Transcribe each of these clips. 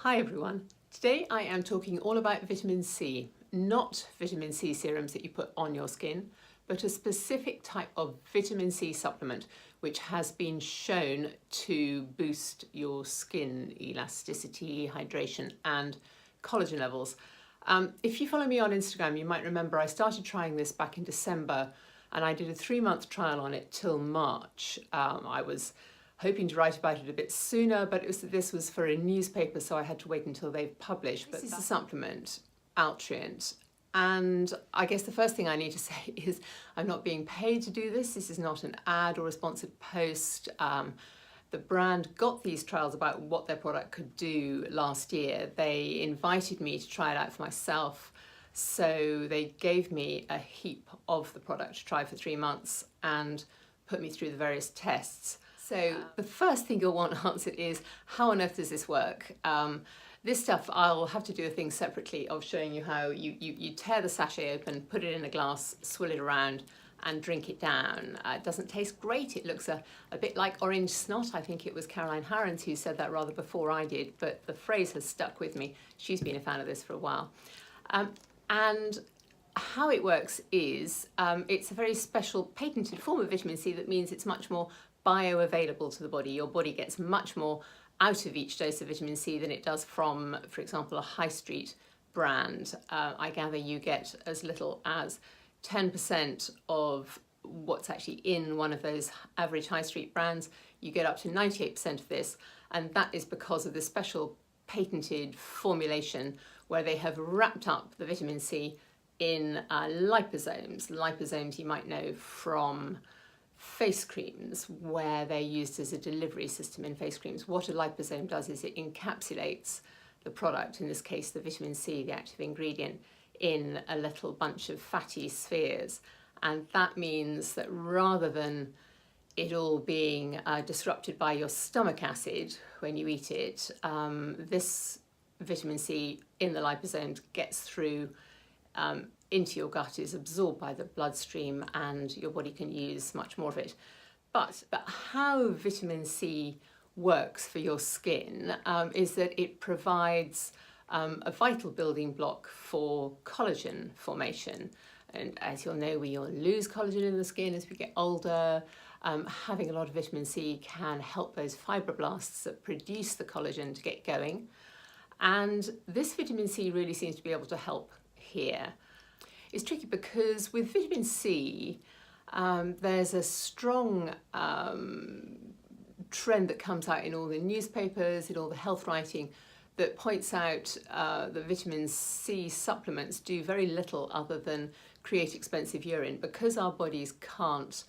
Hi everyone. Today I am talking all about vitamin C, not vitamin C serums that you put on your skin, but a specific type of vitamin C supplement which has been shown to boost your skin elasticity, hydration and collagen levels. If you follow me on Instagram, you might remember I started trying this back in December and I did a 3-month trial on it till March. I was hoping to write about it a bit sooner, but this was for a newspaper, so I had to wait until they've published. But this is a supplement, Altrient. And I guess the first thing I need to say is I'm not being paid to do this. This is not an ad or a sponsored post. The brand got these trials about what their product could do last year. They invited me to try it out for myself. So they gave me a heap of the product to try for 3 months and put me through the various tests. So the first thing you'll want answered is, how on earth does this work? This stuff, I'll have to do a thing separately of showing you how you tear the sachet open, put it in a glass, swill it around and drink it down. It doesn't taste great. It looks a bit like orange snot. I think it was Caroline Harrens who said that rather before I did, but the phrase has stuck with me. She's been a fan of this for a while. And how it works is it's a very special patented form of vitamin C that means it's much more bioavailable to the body. Your body gets much more out of each dose of vitamin C than it does from, for example, a high street brand. I gather you get as little as 10% of what's actually in one of those average high street brands. You get up to 98% of this, and that is because of the special patented formulation where they have wrapped up the vitamin C in liposomes. Liposomes you might know from face creams, where they're used as a delivery system in face creams. What a liposome does is it encapsulates the product, in this case the vitamin C, the active ingredient, in a little bunch of fatty spheres. And that means that rather than it all being disrupted by your stomach acid when you eat it, this vitamin C in the liposomes gets through into your gut, is absorbed by the bloodstream, and your body can use much more of it. But how vitamin C works for your skin is that it provides a vital building block for collagen formation. And as you'll know, we all lose collagen in the skin as we get older. Having a lot of vitamin C can help those fibroblasts that produce the collagen to get going. And this vitamin C really seems to be able to help here. It's tricky because with vitamin C, there's a strong trend that comes out in all the newspapers, in all the health writing, that points out that vitamin C supplements do very little other than create expensive urine. Because our bodies can't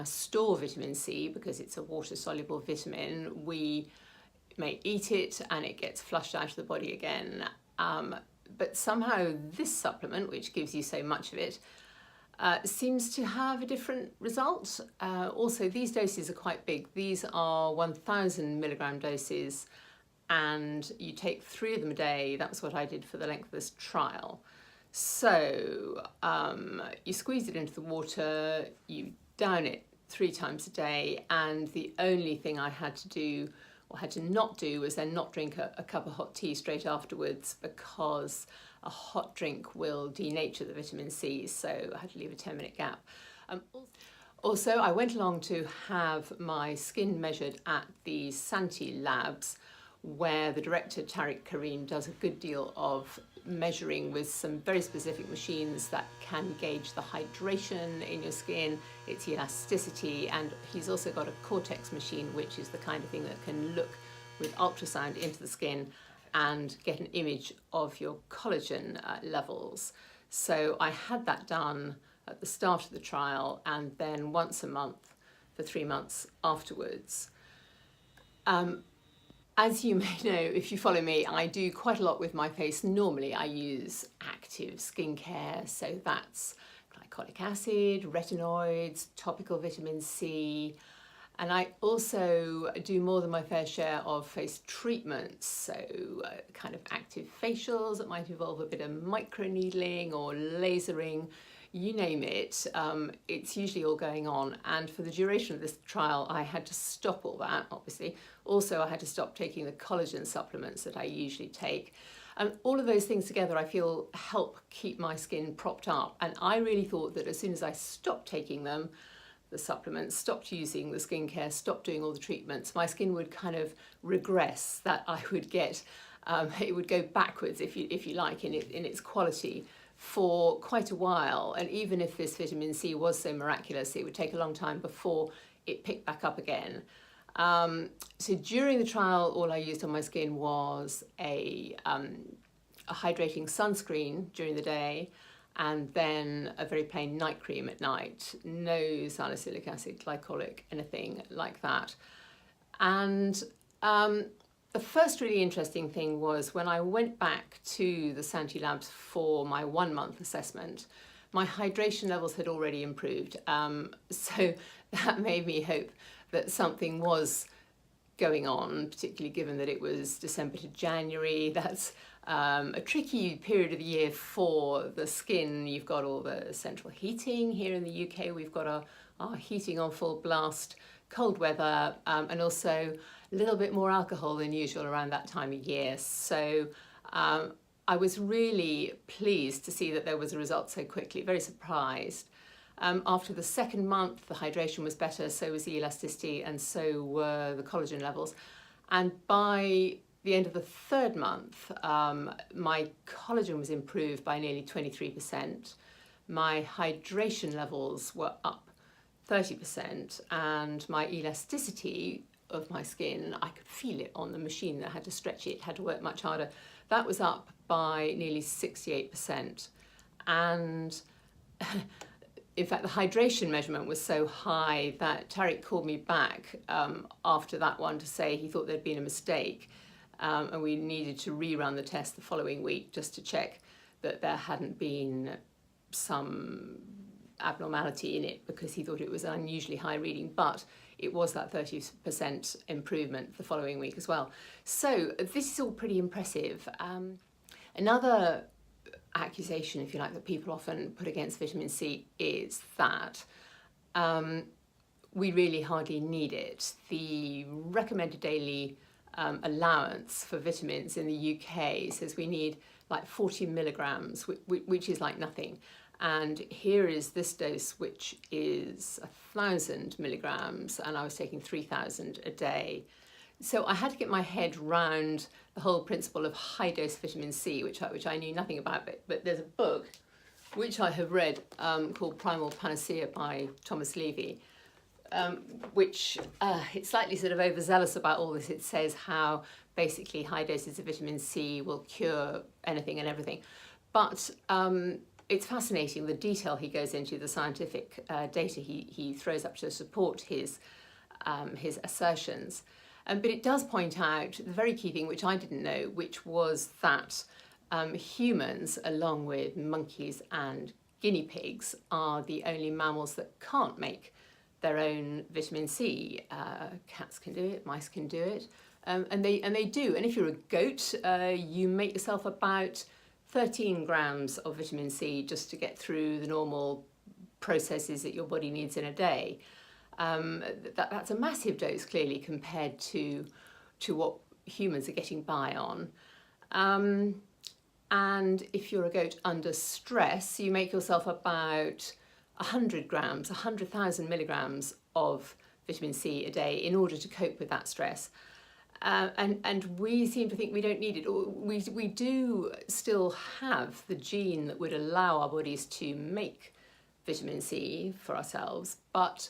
store vitamin C, because it's a water-soluble vitamin, we may eat it and it gets flushed out of the body again. But somehow this supplement, which gives you so much of it, seems to have a different result. Also, these doses are quite big. These are 1,000 milligram doses, and you take 3 of them a day. That's what I did for the length of this trial. So you squeeze it into the water, you down it 3 times a day, and the only thing I had to do, or had to not do, was then not drink a cup of hot tea straight afterwards, because a hot drink will denature the vitamin C, so I had to leave a 10-minute gap. Also, I went along to have my skin measured at the Santi labs, where the director Tariq Karim does a good deal of measuring with some very specific machines that can gauge the hydration in your skin, its elasticity, and he's also got a Cortex machine, which is the kind of thing that can look with ultrasound into the skin and get an image of your collagen levels. So I had that done at the start of the trial, and then once a month for 3 months afterwards. As you may know, if you follow me, I do quite a lot with my face. Normally I use active skincare, so that's glycolic acid, retinoids, topical vitamin C, and I also do more than my fair share of face treatments, so kind of active facials that might involve a bit of microneedling or lasering. you name it, it's usually all going on. And for the duration of this trial, I had to stop all that, obviously. Also, I had to stop taking the collagen supplements that I usually take. And all of those things together, I feel, help keep my skin propped up. And I really thought that as soon as I stopped taking them, the supplements, stopped using the skincare, stopped doing all the treatments, my skin would kind of regress, that I would get, it would go backwards, if you like, in its quality for quite a while. And even if this vitamin C was so miraculous, it would take a long time before it picked back up again. So during the trial, all I used on my skin was a hydrating sunscreen during the day, and then a very plain night cream at night. No salicylic acid, glycolic, anything like that. And the first really interesting thing was when I went back to the Santi Labs for my 1 month assessment, my hydration levels had already improved. So that made me hope that something was going on, particularly given that it was December to January. That's a tricky period of the year for the skin. You've got all the central heating here in the UK. We've got our heating on full blast, cold weather, and also a little bit more alcohol than usual around that time of year. So I was really pleased to see that there was a result so quickly, very surprised. After the second month, the hydration was better, so was the elasticity, and so were the collagen levels. And by the end of the third month, my collagen was improved by nearly 23%. My hydration levels were up 30%, and my elasticity of my skin, I could feel it on the machine. I had to stretch it, had to work much harder. That was up by nearly 68%. And in fact, the hydration measurement was so high that Tariq called me back after that one to say he thought there'd been a mistake, and we needed to rerun the test the following week just to check that there hadn't been some abnormality in it, because he thought it was an unusually high reading, but it was that 30% improvement the following week as well. So this is all pretty impressive. Another accusation, if you like, that people often put against vitamin C is that we really hardly need it. The recommended daily allowance for vitamins in the UK says we need like 40 milligrams, which is like nothing. And here is this dose, which is 1,000 milligrams, and I was taking 3,000 a day. So I had to get my head round the whole principle of high dose vitamin C, which I knew nothing about, but there's a book which I have read called Primal Panacea by Thomas Levy, which it's slightly sort of overzealous about all this. It says how basically high doses of vitamin C will cure anything and everything. But it's fascinating the detail he goes into, the scientific data he throws up to support his assertions. But it does point out the very key thing, which I didn't know, which was that humans, along with monkeys and guinea pigs, are the only mammals that can't make their own vitamin C. Cats can do it, mice can do it, and they do. And if you're a goat, you make yourself about 13 grams of vitamin C just to get through the normal processes that your body needs in a day. That's a massive dose, clearly, compared to what humans are getting by on. And if you're a goat under stress, you make yourself about 100 grams, 100,000 milligrams of vitamin C a day in order to cope with that stress. And we seem to think we don't need it. We do still have the gene that would allow our bodies to make vitamin C for ourselves, but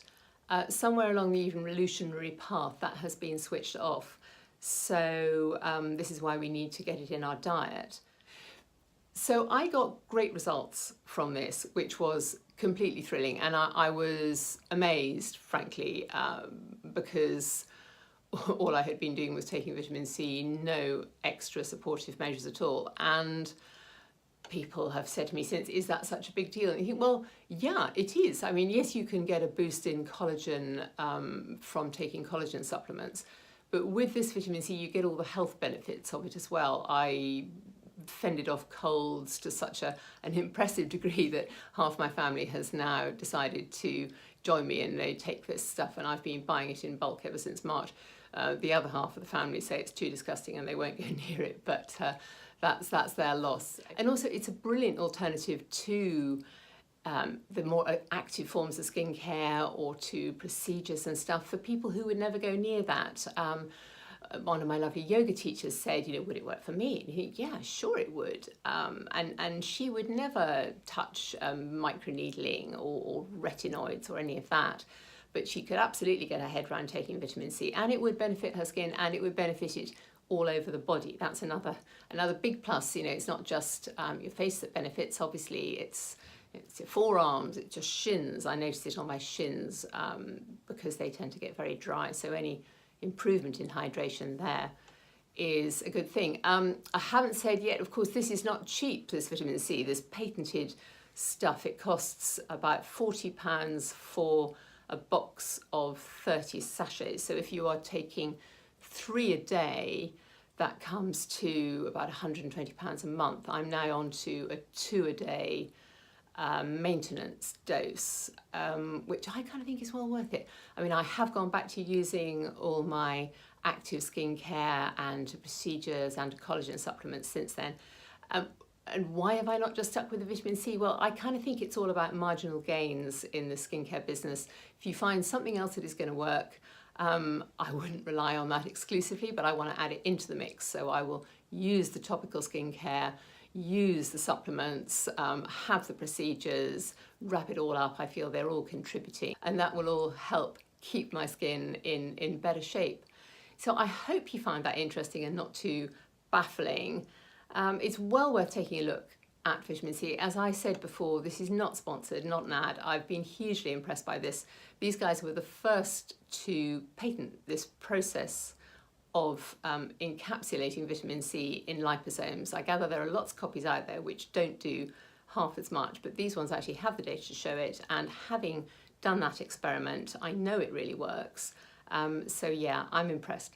somewhere along the evolutionary path that has been switched off. So this is why we need to get it in our diet. So I got great results from this, which was completely thrilling, and I was amazed, frankly, because all I had been doing was taking vitamin C, no extra supportive measures at all. And people have said to me since, is that such a big deal? And you think, well, yeah, it is. I mean, yes, you can get a boost in collagen from taking collagen supplements, but with this vitamin C, you get all the health benefits of it as well. I fended off colds to such an impressive degree that half my family has now decided to join me and they take this stuff, and I've been buying it in bulk ever since March. The other half of the family say it's too disgusting and they won't go near it, but that's their loss. And also it's a brilliant alternative to the more active forms of skincare or to procedures and stuff for people who would never go near that. One of my lovely yoga teachers said, would it work for me? And he, yeah, sure it would. And she would never touch microneedling or retinoids or any of that. But she could absolutely get her head around taking vitamin C, and it would benefit her skin, and it would benefit it all over the body. That's another big plus. It's not just your face that benefits. Obviously, it's your forearms, it's your shins. I notice it on my shins because they tend to get very dry. So any improvement in hydration there is a good thing. I haven't said yet, of course, this is not cheap, this vitamin C, this patented stuff. It costs about £40 for a box of 30 sachets. So if you are taking 3 a day, that comes to about £120 a month. I'm now on to a 2 a day maintenance dose, which I kind of think is well worth it. I mean, I have gone back to using all my active skincare and procedures and collagen supplements since then. And why have I not just stuck with the vitamin C? Well, I kind of think it's all about marginal gains in the skincare business. If you find something else that is going to work, I wouldn't rely on that exclusively, but I want to add it into the mix. So I will use the topical skincare, use the supplements, have the procedures, wrap it all up. I feel they're all contributing, and that will all help keep my skin in better shape. So I hope you find that interesting and not too baffling. It's well worth taking a look at vitamin C. As I said before, this is not sponsored, not an ad. I've been hugely impressed by this. These guys were the first to patent this process of encapsulating vitamin C in liposomes. I gather there are lots of copies out there which don't do half as much, but these ones actually have the data to show it, and having done that experiment, I know it really works. So yeah, I'm impressed.